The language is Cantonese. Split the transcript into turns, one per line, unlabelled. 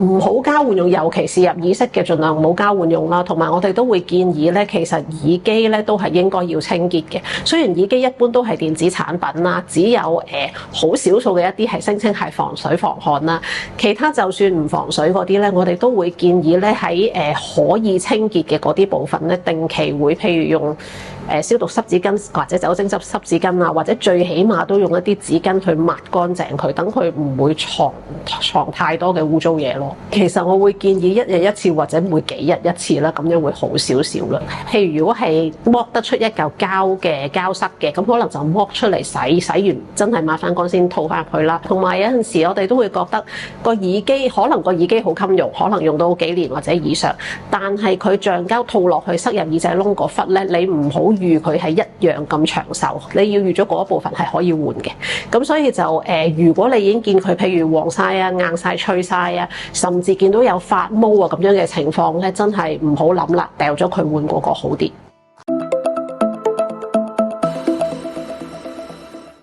唔好交換用，尤其是入耳式嘅，盡量唔好交換用啦。同埋我哋都會建議咧，其實耳機咧都係應該要清潔嘅。雖然耳機一般都係電子產品啦，只有好少數嘅一啲係聲稱係防水防汗啦，其他就算唔防水嗰啲咧，我哋都會建議咧喺可以清潔嘅嗰啲部分咧，定期會譬如用消毒濕紙巾或者酒精濕紙巾啊，或者最起碼都用一啲紙巾去抹乾淨佢，等佢唔會藏太多嘅污糟嘢咯。其實我會建議一日一次或者每幾日一次啦，咁樣會好少少啦。譬如如果係剝得出一嚿膠塞嘅，咁可能就剝出嚟洗完真係抹翻乾先套翻入去啦。同埋有陣時我哋都會覺得個耳機可能個耳機好襟用，可能用到幾年或者以上，但係佢橡膠套落去塞入耳仔窿嗰忽咧，你唔好預佢係一樣咁長壽，你要預咗嗰一部分係可以換嘅。咁所以就如果你已經見佢譬如黃晒啊、硬晒、脆晒啊，甚至見到有發毛啊咁樣嘅情況咧，真係唔好諗啦，掉咗佢換嗰個好啲。